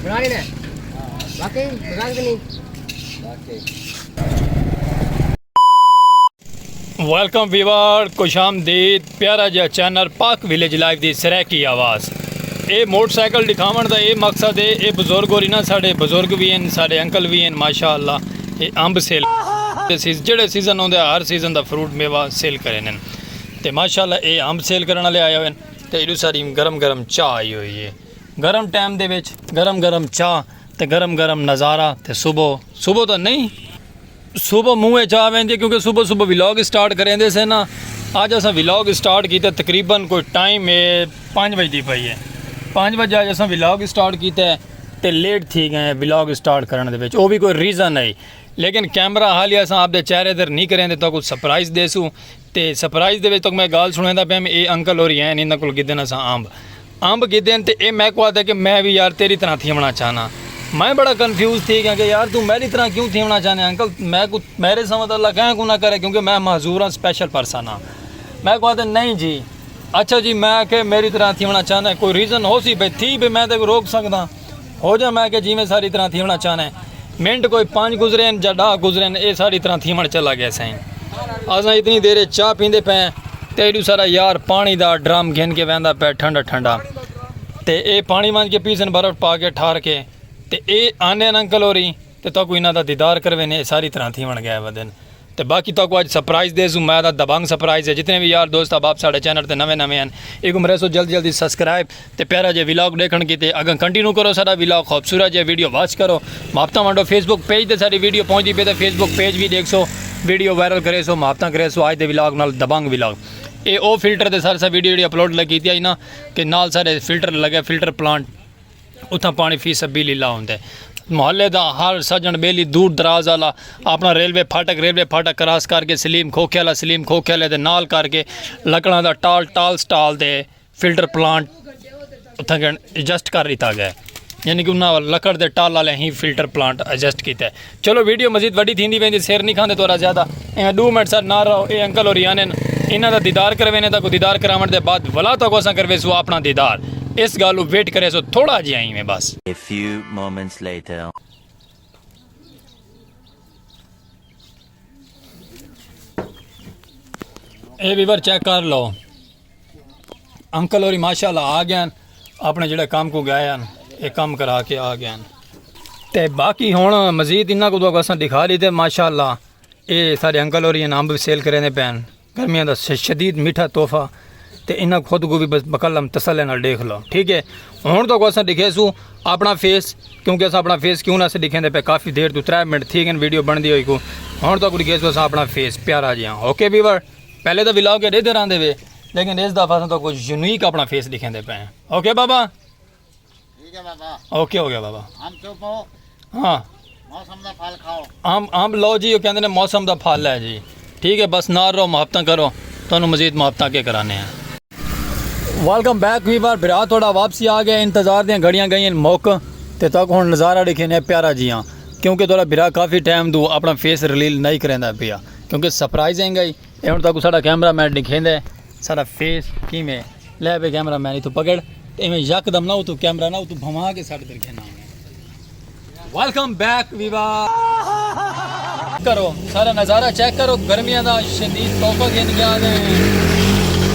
बना लेना वाकई मजाक तो नहीं। वेलकम वीवर खुशामदीद प्यारा जिहा चैनल पाक विलेज लाइफ की सराह की आवाज़। ये मोटरसाइकिल दिखावन का ये मकसद है, ये बुजुर्ग हो रही ना, साढ़े बुजुर्ग भी हैं, साढ़े अंकल भी हैं माशाअल्लाह। ये अंब सेल जेड़े सीजन आते हर सीजन का फ्रूट मेवा सेल करे ने, तो माशाअल्लाह ये अंब सेल करने वाले आए हुए हैं। तो एडू सारी गरम गरम चाह आई हुई है, गरम टाइम दे विच गरम गरम चाह तो गरम गरम नज़ारा। तो सुबह तो नहीं, सुबह मूँह चाह वेंदी, क्योंकि सुबह सुबह व्लॉग स्टार्ट करेंदे से ना। अज अस व्लॉग स्टार्ट किया तकरीबन कोई टाइम है 5 बजे पई है। 5 बजे अज अस व्लॉग स्टार्ट किया तो लेट थी गए व्लॉग स्टार्ट करने दे विच, वो भी कोई रीज़न नहीं। लेकिन कैमरा हाल ही अस आपके चेहरे इधर नहीं करेंगे तो कुछ सरप्राइज़ देसूँ। तो सरप्राइज़ दे विच तो मैं गाल सुनेंदा पिया, ये अंकल और हैं इन्होंने को गिदन अस अंब गिदन। तो ये मैं कहता कि मैं भी यार तेरी तरह थीवना चाहना। मैं बड़ा कन्फ्यूज़ थी कि यार तू मेरी तरह क्यों थीवना चाहने अंकल, मैं कुछ मेरे समझ अल्लाह कहें को ना करे, क्योंकि मैं माजूर हाँ, स्पेशल पर्सन हाँ। मैं कहता नहीं जी, अच्छा जी मैं कि मेरी तरह थीवना चाहना है, कोई रीज़न हो सी भाई थी भी मैं तो रोक सकदा हो जा, मैं कि जी मैं सारी तरह थीवना चाहना है। मिनट कोई 5 गुजरे या 10 गुजरे ये सारी तरह थीवण चला गया सही। अस इतनी देर चाह पींदे पे तो एडू सारा यार पानी का ड्रम घिन के वहदा पे ठंडा ठंडा। तो ये पानी मांझ के पीसन बर्फ पा के ठार के तो ये आने अंकल हो रही तो कोई इन्हों का दीदार करवे ने सारी तरह थीवण गए वदन। तो बाकी तो अज सरप्राइज़ देसूँ मैं तो दबंग सरप्राइज़ है। जितने भी यार दोस्त अब आप साढ़े चैनल पर नवे नवे हैं, एक उम्र सो जल्दी जल्दी सबसक्राइब तो प्यारा जो व्लॉग देखण की अगर कंटिन्यू करो सारा व्लॉग खूबसूरत जो वीडियो वॉच करो। मापता वाडो फेसबुक पेज पर सारी वीडियो पहुँचती पे तो फेसबुक पेज भी देख सो, वीडियो वायरल करे सो, मापता करे सो। आज के व्लॉग नाल दबंग व्लॉग ये ओ फिल्टर के सारे वीडियो जी अपलोड लगी थी ना कि नाल सारे फिल्टर लगे, फिल्टर प्लांट उतना पानी फी सब्बी लीला होंगे। मोहल्ले का हर सजन बेली दूर दराज वाला अपना रेलवे फाटक क्रॉस करके सलीम खोखे वाले दे नाल करके लकड़ा का टाल स्टाल दे फिल्टर प्लांट उत्थे एडजस्ट कर दिता गया, यानी कि उन्होंने लकड़ के टाल वाले ही फिल्टर प्लांट एडजस्ट किया। चलो वीडियो मजीद वड्डी थी वेंदी, सिर नहीं खाते थोड़ा ज़्यादा 2 मिनट सर ना रहो। ये अंकल और आने इन्हों का दीदार करवे ने, तो दीदार करावन के बाद वला तो असा करवे सो अपना दीदार, इस गल वेट करे सो थोड़ा जी आई में बस। A few moments later. ये वीवर चेक कर लो, अंकल और माशाल्लाह आ गए अपने जोड़े काम को गए हैं, ये काम करा के आ गए। तो बाकी हुण मजीद इन्हों को अस दिखा ली थे माशाल्लाह। ये सारे अंकल और अंब सेल करें पैन गर्मियों का शदीद मीठा तोहफा। तो इन्हें खुद को भी बस बकलम तसल्ले नाल देख लो, ठीक है। हुण तो अस दिखेसू अपना फेस, क्योंकि अस अपना फेस क्यों ना दिखेंदे पे काफ़ी देर तो 3 मिनट थी गए वीडियो बनती हुई को। हुण तो दिखेसू अस अपना फेस प्यारा जिहा। ओके वीवर, पहले तो व्लॉग के देते रहते वे, लेकिन इस दफ़ा तो कुछ यूनिक अपना फेस दिखेंदे पे। ओके बाबा, ठीक है बाबा, ओके हो गया बाबा। हम चुप हो, हाँ मौसम का फल खाओ। आम लो जी, वो कहते हैं मौसम का फल है जी, ठीक है। बस ना रहो, मुहब्बत करो, तो मजीद मुहब्बत के कराने हैं। वेलकम बैक वीवर, बिरा थोड़ा वापसी आ गया। इंतज़ार दियाँ घड़ियाँ गई मुक तो तक हुण नज़ारा दिखे ने प्यारा जी हाँ, क्योंकि थोड़ा बिरा काफ़ी टाइम दू अपना फेस रिलील नहीं करेंदा पिया, क्योंकि सरप्राइज़ है गई। हुण तक साडा कैमरा मैन दिखेंदे सारा फेस किमें ले पे कैमरा मैन तू पकड़ इवें यकदम ना तू कैमरा ना तू भमा के साढ़े दिखे ना। वेलकम बैक वीवर, करो सारा नज़ारा चेक करो, गर्मियों का शदीद तोहफा गिन गया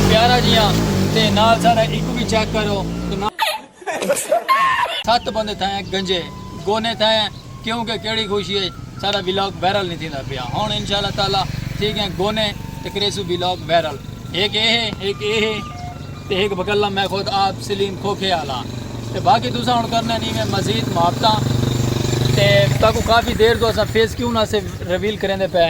प्यारा जी हाँ। ते नाल सारा एक भी चेक करो तो ना 7 बंदे थे गंजे गोने थे, क्योंकि केड़ी खुशी है सारा व्लॉग वायरल नहीं थी पिया। हुण इंशाअल्लाह ताला ठीक है गोने ते करेसू व्लॉग वायरल। एक ये है, एक ये है, तो एक बकल्ला मैं खुद आप सलीम खोखे आला। तो बाकी तुसा हुण करना नहीं मैं मजीद मुहब्बत तो काफ़ी देर तो असा फेस क्यों ना से रिवील करेंदे पे,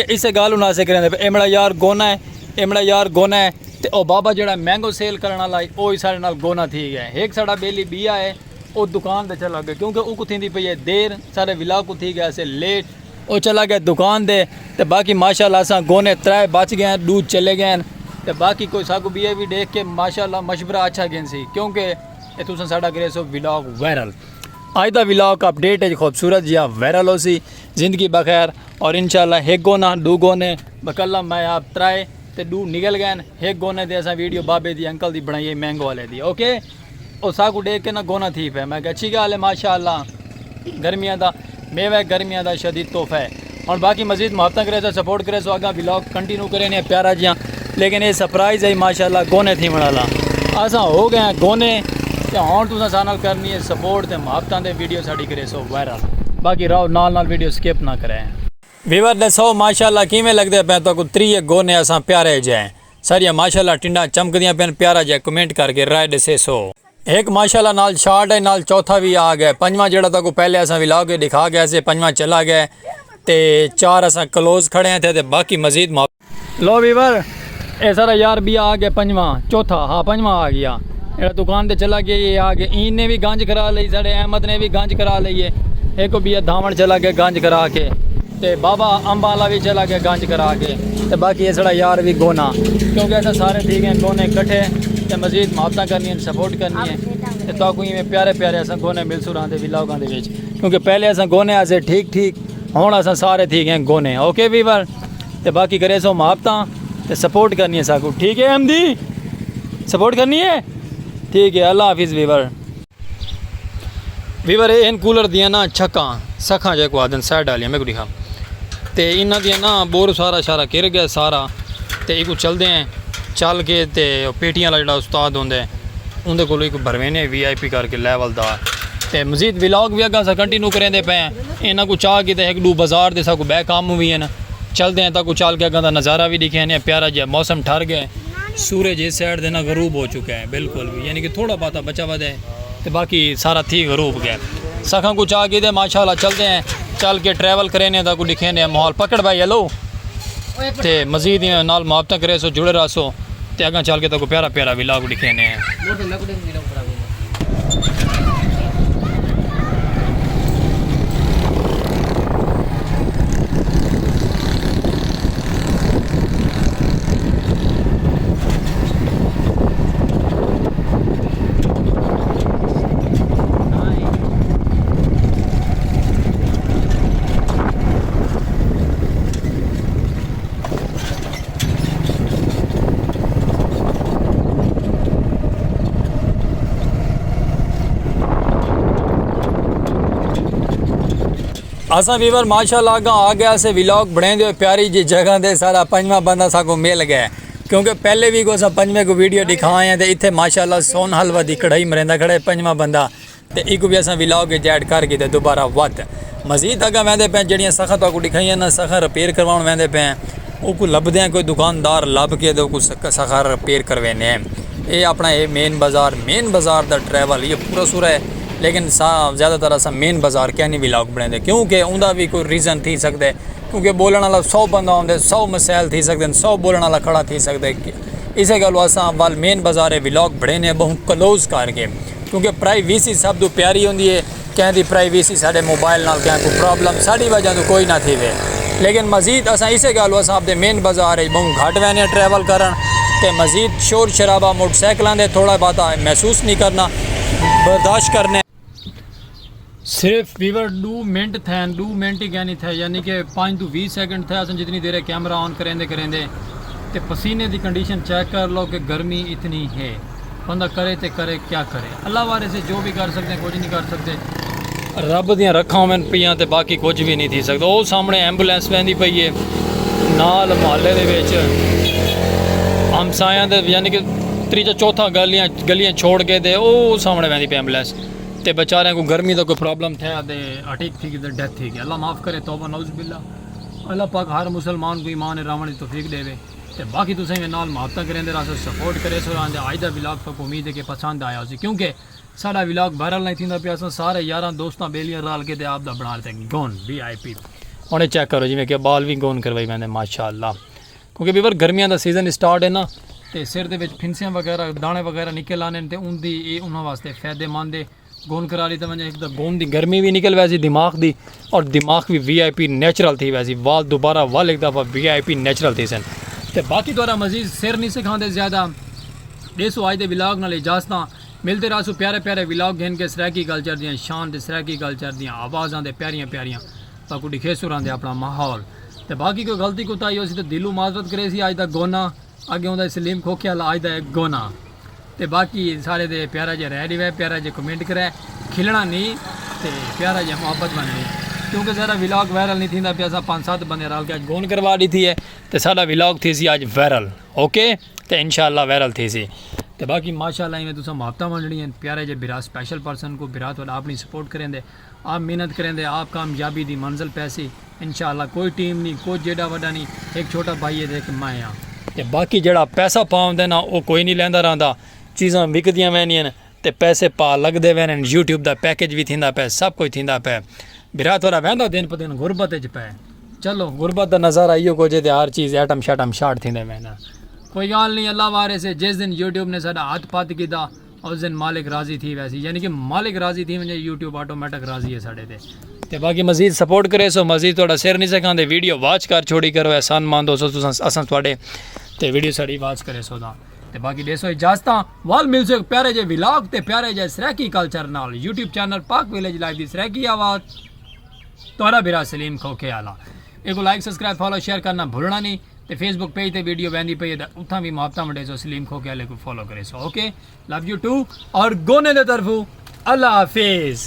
इसे गाल ना से करेंदे पे। मेरा यार गोना है, मेरा यार गोना है। तो वह बाबा जोड़ा मैंगो सेल करने वाला वो ही साढ़े नाल गोना थी गया। एक साड़ा बेली बिया है वो दुकान पर चला गया, क्योंकि वो कुथी पई है देर, सारे व्लॉग को थी गया से लेट, वो चला गया दुकान दे। तो बाकी माशाल्लाह असा गोने 3 बच गए, दूध चले गए। तो बाकी कोई साकू बिया भी देख के माशाल्लाह मशवरा अच्छा गया सी, क्योंकि ये तुम साड़ा करे सो व्लॉग वायरल। आज का व्लॉग अपडेट है खूबसूरत जिहा वायरल हो सी, ज़िंदगी बखैर। और इंशाल्लाह एक गोना 2 गोने बकल्ला मैं आप 3 ते दू निकल गए एक गोने दे असां वीडियो बाबे दी अंकल दी बनाई है मैंगो वाले दी ओके और साकू देख के ना गोना थी पे मैं अच्छी गल है माशाअल्लाह गर्मियां दा मेवा है गर्मियां दा शदीद तोहफा है और बाकी मजीद मुहब्बत करे तो सपोर्ट करे सो आगे व्लॉग कंटिन्यू करे ने प्यारा जिया लेकिन ये सरप्राइज़ है माशाअल्लाह गोने थी वाला असां हो गए गोने ते हुण तुसां सां नाल करनी है सपोर्ट ते मुहब्बतां दे वीडियो साडी करे सो वायरल बाकी रहो नाल वीडियो स्किप ना करें वीवर दसो माशाअल्लाह किवें लगदे पे तो को 3 गोने असां प्यारे जाए सारिया माशाअल्लाह टिंडा चमकदियां पेन प्यारा जा कमेंट करके राय दसे सो एक माशाअल्लाह नाल शॉर्ट है नाल चौथा भी आ गया पंजवा जेड़ा तो को पहले असां व्लॉग के दिखा गया से पंजवा चला गया ते 4 असां क्लोज खड़े हैं ते बाकी मजीद लो वीवर ए सारा यार भी आ गया पंजवा चौथा हाँ पंजवा आ गया एड़ा दुकान ते चला गया ये आ गया ईन ने भी गंज करा ली साढ़े अहमद ने भी गंज करा ली है एक भी धावण चला गया गंज करा के ते बाबा अंब वाला भी चला गया गंज करा के ते बाकी ये सारा यार भी गोना क्योंकि ऐसा सारे ठीक हैं गोने कट्ठे ते मजीद मुहब्बतां करनी है सपोर्ट करनी है ते ताकू में प्यारे प्यारे असां गोने मिल सुरां दे व्लॉगां दे विच क्योंकि पहले असां गोने आसे ठीक हुण असां सारे ठीक हैं गोने ओके वीवर ते बाकी करे सो मुहब्बतां ते सपोर्ट करनी है साकू ठीक है अहमदी सपोर्ट करनी है ठीक है अल्लाह हाफिज़ वीवर इन कूलर दियां ना छक्कां सखां जो आदन साइड वालियां मैं को दिखा ते इन्हां दियां ना बोर सारा शारा गिर गया सारा ते इको चलदे हैं चल के ते पेटियां वाला जेह्ड़ा उस्ताद होंदा उंदे कोल एक भरवेने VIP करके लेवल दा ते मजीद व्लॉग भी अग्गां असां कंटिन्यू करेंदे पे इन्हां को चाह के ते एक दू बाजार दे साकू बै काम भी हैं चलते हैं ताकू चल के अग्गां दा नज़ारा भी दिखे ने प्यारा जिहा मौसम ठर गया सूरज इस साइड देना गरूब हो चुका है बिल्कुल भी यानी कि थोड़ा बहुत बचा हुआ है तो बाकी सारा थी गरूब गया सखा कुछ आ गए माशाल्लाह चलते हैं चल के ट्रैवल करें ताकू दिखे ने माहौल पकड़ भाई हेलो तो मजीद नाल मुहब्बत करे सो जुड़े रह सो तो अगर चल के ताकू प्यारा प्यारा व्लॉग दिखे ने असा वीवर माशाल्लाह अगर आ गया से व्लॉग बनाते हुए प्यारी जी जगह दे सारा पंजवा बंदा साको मिल गया क्योंकि पहले भी को पंजवे को वीडियो दिखाए हैं तो इतने माशाल्लाह सोन हलवा की कढ़ाई मरेंदा खड़े पंजवा बंदा तो एक भी असा व्लॉग ऐड करके तो दोबारा वत मजीद अगर वेंदे पे जड़ियाँ सखा तो दिखाई ना सखा रिपेयर करवाउण वेंदे पे वो लभदे हैं कोई दुकानदार लभ के तो सखा रिपेयर करवाने ये अपना ये मेन बाजार का ट्रैवल ये पूरा सूरा है लेकिन ज़्यादातर असा मेन बाजार क्या नहीं व्लॉग बनाते क्योंकि उनका भी कोई रीज़न थी सकते क्योंकि बोलने वाला 100 बंदा होंगे 100 मसैल थी सकते 100 बोलने वाला खड़ा थी सकते इस गल असा वाल मेन बाजार व्लॉग बनाने बहु क्लोज करके क्योंकि प्राइवेसी सब तो प्यारी होंगी है क्या प्राइवेसी साढ़े मोबाइल नाल क्या कोई प्रॉब्लम साड़ी वजह तो कोई ना थी वे लेकिन मजीद असा इस गल असा अपने मेन बाजार बहु घट वैने ट्रैवल करन ते मजीद शोर शराबा मोटरसाइकिलों के थोड़ा बहुत महसूस नहीं करना बर्दाश्त करने सिर्फ वीवर 2 मिनट थे 2 मिनट ही क्या नहीं थे यानी कि 5 to 20 सेकंड थे असन जितनी देर कैमरा ऑन करेंदे तो पसीने की कंडीशन चेक कर लो कि गर्मी इतनी है बंदा करे तो करे क्या करे अल्लाह वाले से जो भी कर सकते हैं कुछ नहीं कर सकते रब दियां रखा होवन पियां ते बाकी कुछ भी नहीं थी सकता वो सामने एंबुलेंस वहदी पई है नाल मुहल्ले दे विच हमसायां दे यानी कि त्रीजा चौथा गलियां छोड़ के दे वो सामने वहदी पई एंबुलेंस ते बेचारे को गर्मी का कोई प्रॉब्लम थे ते अटैक थी तो डेथ थी अल्लाह माफ़ करे तौबा नौज़ बिल्ला अल्लाह पाक हर मुसलमान को ईमान रावण की तौफीक देवे ते बाकी तुसें भी नाल मुहब्बत करेंदे रहो सपोर्ट करे सो आंदे अज दा व्लॉग तक उम्मीद है कि पसंद आया उसी क्योंकि सारा व्लॉग वायरल नहीं थींदा पिया सारे यारां दोस्तां बेलियां रल के ते आप दा बना लेते गोन VIP हुणे चेक करो जिवें कि बाल भी गोन करवाई मैंने माशाअल्लाह क्योंकि वीवर गर्मियां दा सीजन स्टार्ट है ना ते सिर दे विच फिंसियां वगैरह दाने वगैरह निकल आने ते उनदी उन्हां वास्ते फायदेमंद है गोन करा ली तो मैं एक तो गोन की गर्मी भी निकल वैसी दिमाग दी और दिमाग भी VIP नेचुरल थी वैसी वाल दोबारा वाल एक दफ़ा VIP नेचुरल थी सन तो बाकी द्वारा मजीद सिर नहीं सिखाते ज़्यादा देसो आज के व्लॉग नाल इजाजत मिलते रहो प्यारे प्यारे व्लॉग गिन के सराकी कल्चर दियाँ शान दे सराकी कल्चर दियाँ आवाज़ां दे प्यारियां प्यारियां ताकू दिखे सुरां दे अपना माहौल तो बाकी कोई गलती कोताही हो सी तो दिलों माजरत करे सी अज तक गोना ਅੱਗੇ ਹੁੰਦਾ ਸਲੀਮ ਖੋਖੇ ਵਾਲਾ ਅੱਜ ਦਾ ਗੋਨਾ ਤੇ ਬਾਕੀ ਸਾਰੇ ਦੇ ਪਿਆਰਾ ਜਿਹਾ ਰਹਿ ਰਿਹਾ ਪਿਆਰਾ ਜਿਹਾ ਕਮੈਂਟ ਕਰੇ ਖਿਲਣਾ ਨਹੀਂ ਤੇ ਪਿਆਰਾ ਜਿਹਾ ਮੁਹੱਬਤ ਬਣਨੀ क्योंकि ज़रा व्लॉग वायरल नहीं थींदा पे असां 5-7 बंदे रल के अज गोन करवा दी थी है तो साडा व्लॉग थी सी अज वायरल ओके तो इंशाल्लाह वायरल थी सी तो बाकी माशाल्लाह में तुसा मुहब्बतां वंडणियां प्यारे जे बिरा स्पेशल पर्सन को बिरा वाला अपनी सपोर्ट करेंदे आप मेहनत करेंदे आप कामयाबी दी मंजिल पैसी इंशाल्लाह कोई टीम नहीं कोई जेड़ा वड्डा नहीं एक छोटा भाई है एक मैं हाँ तो बाकी जेड़ा पैसा पाउंदे ना वो कोई नहीं लैंदा रहिंदा चीज़ां विकदियां वैनियां ते पैसे पा लगदे वैन यूट्यूब दा पैकेज भी थींदा पे सब कुछ थींदा पे बिरा थोड़ा वहदा दिन प दिन गुरबत च पे चलो गुरबत का नज़ारा इो कुछ हर चीज़ एटम शटम शाट थी वहना कोई गाल नहीं अल्लाह वारे से जिस दिन यूट्यूब ने साडा हाथ पत किया उस दिन मालिक राज़ी थी वैसी यानी कि मालिक राज़ी थी वजे यूट्यूब ऑटोमैटिक राज़ी है साढ़े ते बाकी मजीद सपोर्ट करे सो मजीद थोड़ा सिर नहीं सकांदे वीडियो वॉच कर छोड़ी करो एहसान मान दो सो असां थोड़े ते वीडियो साड़ी वॉच करे सो दा ते बाकी देसो इजाजत वाल मिल सो प्यारे जे व्लॉग ते प्यारे जे सरैकी कल्चर नाल यूट्यूब चैनल पाक विलेज लाइव दी सरैकी आवाज़ तोरा बिरा सलीम खोखे आला एक लाइक सब्सक्राइब फॉलो शेयर करना भूलना नहीं तो फेसबुक पेज ते वीडियो वहदी पई है उथा भी मुहब्बतां वंडे सो सलीम खोखे आले को फॉलो करे so okay love you too और गोने दे तरफू अल्लाह हाफिज़।